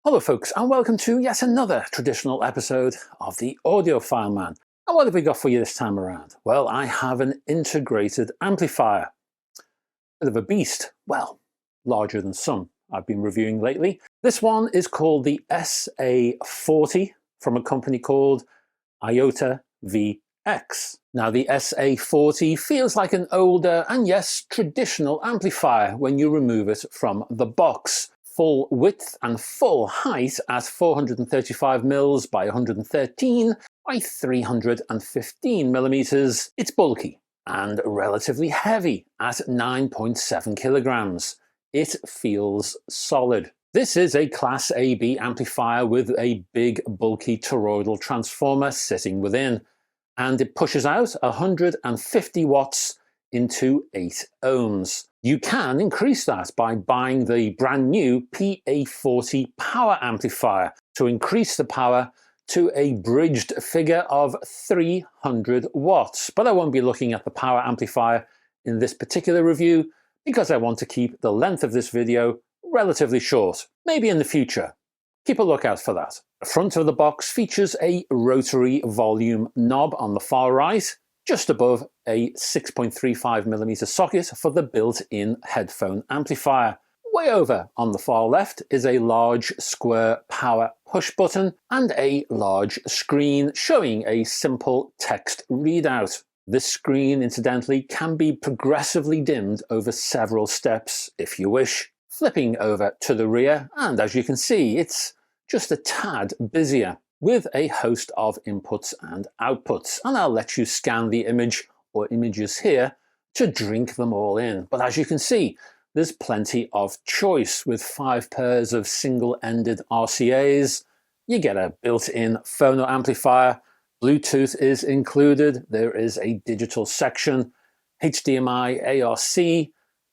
Hello folks, and welcome to yet another traditional episode of the Audiophile Man. And what have we got for you this time around? Well, I have an integrated amplifier. Bit of a beast. Well, larger than some I've been reviewing lately. This one is called the SA40 from a company called IOTAVX. Now the SA40 feels like an older and yes, traditional amplifier when you remove it from the box. Full width and full height at 435mm by 113 by 315mm. It's bulky and relatively heavy at 9.7 kilograms. It feels solid. This is a Class AB amplifier with a big bulky toroidal transformer sitting within, and it pushes out 150 watts into 8 ohms. You can increase that by buying the brand new PA40 power amplifier to increase the power to a bridged figure of 300 watts. But I won't be looking at the power amplifier in this particular review because I want to keep the length of this video relatively short. Maybe in the future. Keep a lookout for that. The front of the box features a rotary volume knob on the far right, just above a 6.35mm socket for the built-in headphone amplifier. Way over on the far left is a large square power push button and a large screen showing a simple text readout. This screen, incidentally, can be progressively dimmed over several steps if you wish, flipping over to the rear, and as you can see, it's just a tad busier, with a host of inputs and outputs, and I'll let you scan the image or images here to drink them all in. But as you can see, there's plenty of choice with 5 pairs of single-ended RCAs. You get a built-in phono amplifier, Bluetooth is included, there is a digital section, HDMI, ARC,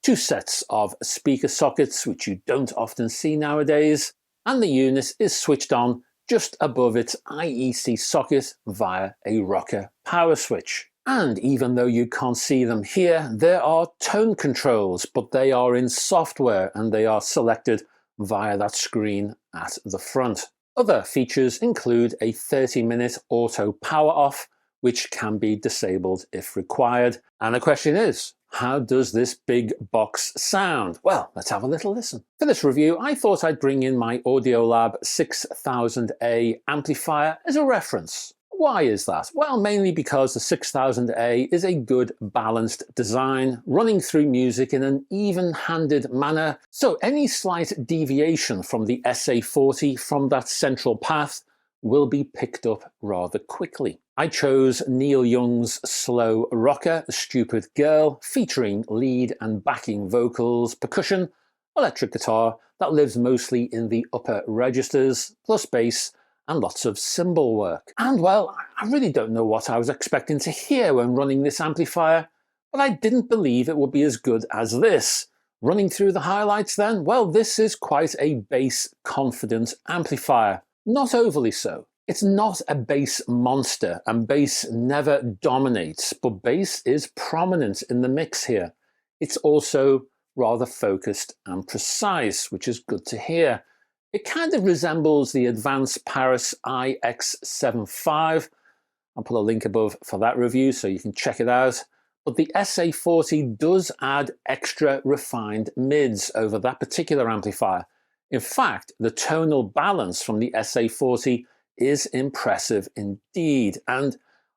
2 sets of speaker sockets, which you don't often see nowadays, and the unit is switched on just above its IEC socket via a rocker power switch. And even though you can't see them here, there are tone controls, but they are in software and they are selected via that screen at the front. Other features include a 30-minute auto power off, which can be disabled if required. And the question is, how does this big box sound? Well, let's have a little listen. For this review, I thought I'd bring in my Audiolab 6000A amplifier as a reference. Why is that? Well, mainly because the 6000A is a good balanced design, running through music in an even-handed manner, so any slight deviation from the SA40 from that central path will be picked up rather quickly. I chose Neil Young's slow rocker, Stupid Girl, featuring lead and backing vocals, percussion, electric guitar that lives mostly in the upper registers, plus bass and lots of cymbal work. And well, I really don't know what I was expecting to hear when running this amplifier, but I didn't believe it would be as good as this. Running through the highlights then, well, this is quite a bass-confident amplifier. Not overly so. It's not a bass monster, and bass never dominates, but bass is prominent in the mix here. It's also rather focused and precise, which is good to hear. It kind of resembles the Advanced Paris IX75. I'll put a link above for that review so you can check it out. But the SA40 does add extra refined mids over that particular amplifier. In fact, the tonal balance from the SA40 is impressive indeed, and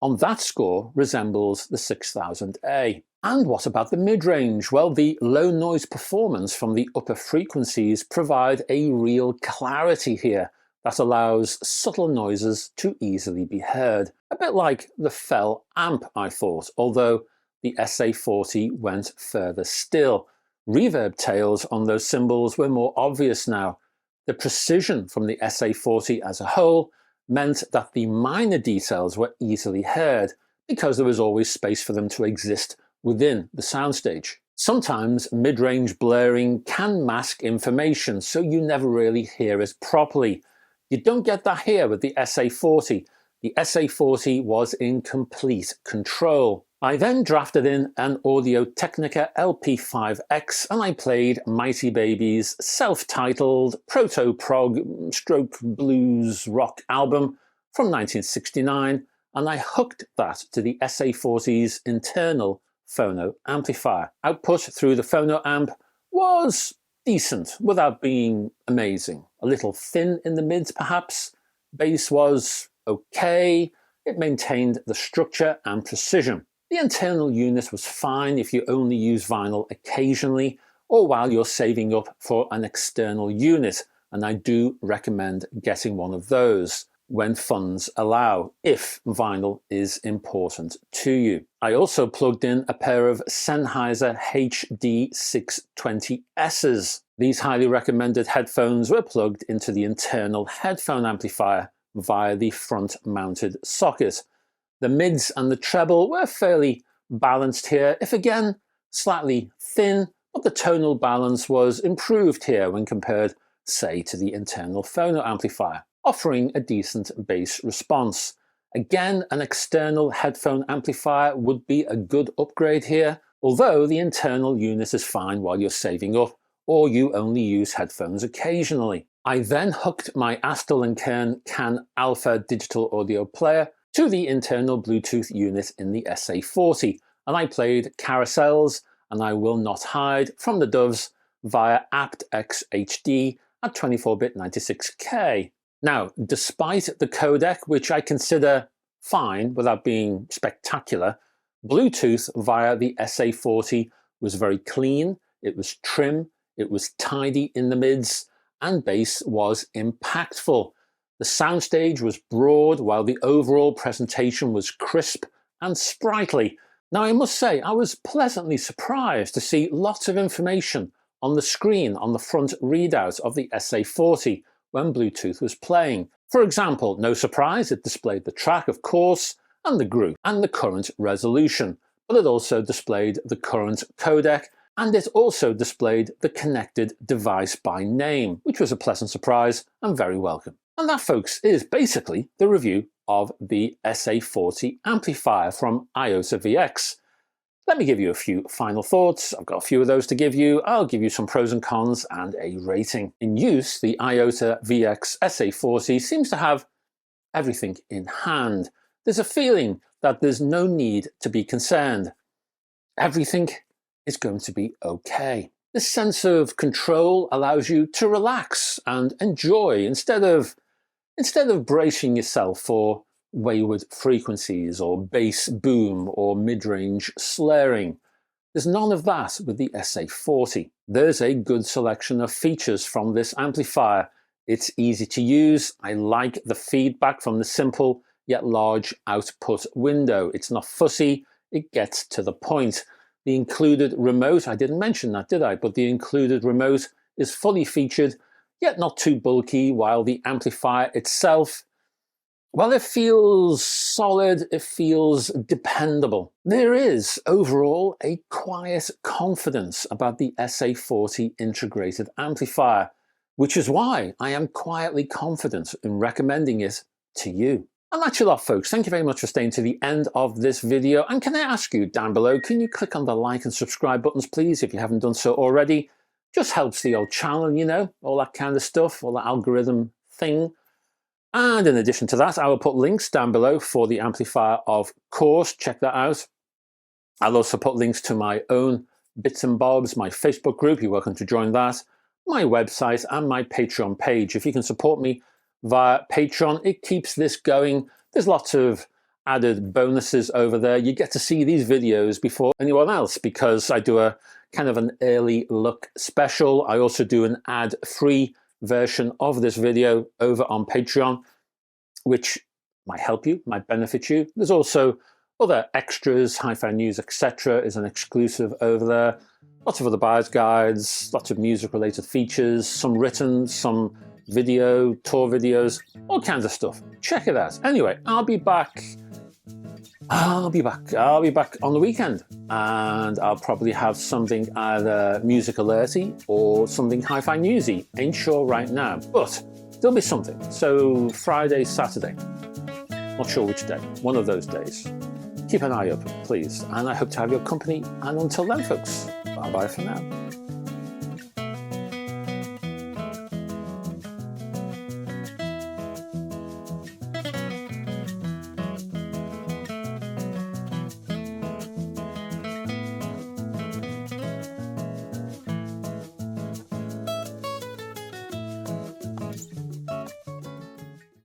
on that score resembles the 6000A. And what about the mid-range? Well, the low noise performance from the upper frequencies provide a real clarity here that allows subtle noises to easily be heard. A bit like the Fell amp, I thought, although the SA40 went further still. Reverb tails on those cymbals were more obvious now. The precision from the SA40 as a whole meant that the minor details were easily heard because there was always space for them to exist within the soundstage. Sometimes mid-range blurring can mask information, so you never really hear it properly. You don't get that here with the SA40. The SA40 was in complete control. I then drafted in an Audio-Technica LP5X and I played Mighty Baby's self-titled proto-prog stroke blues rock album from 1969, and I hooked that to the SA40's internal phono amplifier. Output through the phono amp was decent without being amazing. A little thin in the mids perhaps. Bass was okay. It maintained the structure and precision. The internal unit was fine if you only use vinyl occasionally or while you're saving up for an external unit, and I do recommend getting one of those when funds allow, if vinyl is important to you. I also plugged in a pair of Sennheiser HD620Ss. These highly recommended headphones were plugged into the internal headphone amplifier via the front-mounted socket. The mids and the treble were fairly balanced here, if again slightly thin, but the tonal balance was improved here when compared, say, to the internal phono amplifier, offering a decent bass response. Again, an external headphone amplifier would be a good upgrade here, although the internal unit is fine while you're saving up or you only use headphones occasionally. I then hooked my Astle & Kern CAN Alpha digital audio player to the internal Bluetooth unit in the SA40, and I played Carousels and I Will Not Hide from the Doves via aptX HD at 24-bit 96K. Now, despite the codec, which I consider fine without being spectacular, Bluetooth via the SA40 was very clean, it was trim, it was tidy in the mids, and bass was impactful. The soundstage was broad, while the overall presentation was crisp and sprightly. Now, I must say, I was pleasantly surprised to see lots of information on the screen on the front readout of the SA40 when Bluetooth was playing. For example, no surprise, it displayed the track, of course, and the group, and the current resolution, but it also displayed the current codec, and it also displayed the connected device by name, which was a pleasant surprise and very welcome. And that, folks, is basically the review of the SA40 amplifier from IOTAVX. Let me give you a few final thoughts. I've got a few of those to give you. I'll give you some pros and cons and a rating. In use, the IOTAVX SA40 seems to have everything in hand. There's a feeling that there's no need to be concerned. Everything is going to be okay. This sense of control allows you to relax and enjoy instead of bracing yourself for wayward frequencies or bass boom or mid-range slaring. There's none of that with the SA40. There's a good selection of features from this amplifier. It's easy to use. I like the feedback from the simple yet large output window. It's not fussy, it gets to the point. The included remote, I didn't mention that, did I? But the included remote is fully featured, yet not too bulky, while the amplifier itself, well, it feels solid, it feels dependable. There is, overall, a quiet confidence about the SA40 integrated amplifier, which is why I am quietly confident in recommending it to you. And that's your lot, folks. Thank you very much for staying to the end of this video. And can I ask you down below, can you click on the like and subscribe buttons, please, if you haven't done so already? Just helps the old channel, you know, all that kind of stuff, all that algorithm thing. And in addition to that, I will put links down below for the amplifier, of course. Check that out. I'll also put links to my own Bits and Bobs, my Facebook group. You're welcome to join that. My website and my Patreon page. If you can support me via Patreon, it keeps this going. There's lots of added bonuses over there. You get to see these videos before anyone else because I do a kind of an early look special. I also do an ad-free version of this video over on Patreon, which might help you, might benefit you. There's also other extras, hi-fi news, etc. is an exclusive over there. Lots of other buyer's guides, lots of music-related features, some written, some video, tour videos, all kinds of stuff. Check it out. Anyway, I'll be back on the weekend, and I'll probably have something either music alerty or something hi-fi newsy. Ain't sure right now, but there'll be something. So Friday, Saturday, not sure which day, one of those days. keep an eye open, please, and I hope to have your company. And until then, folks, bye bye for now.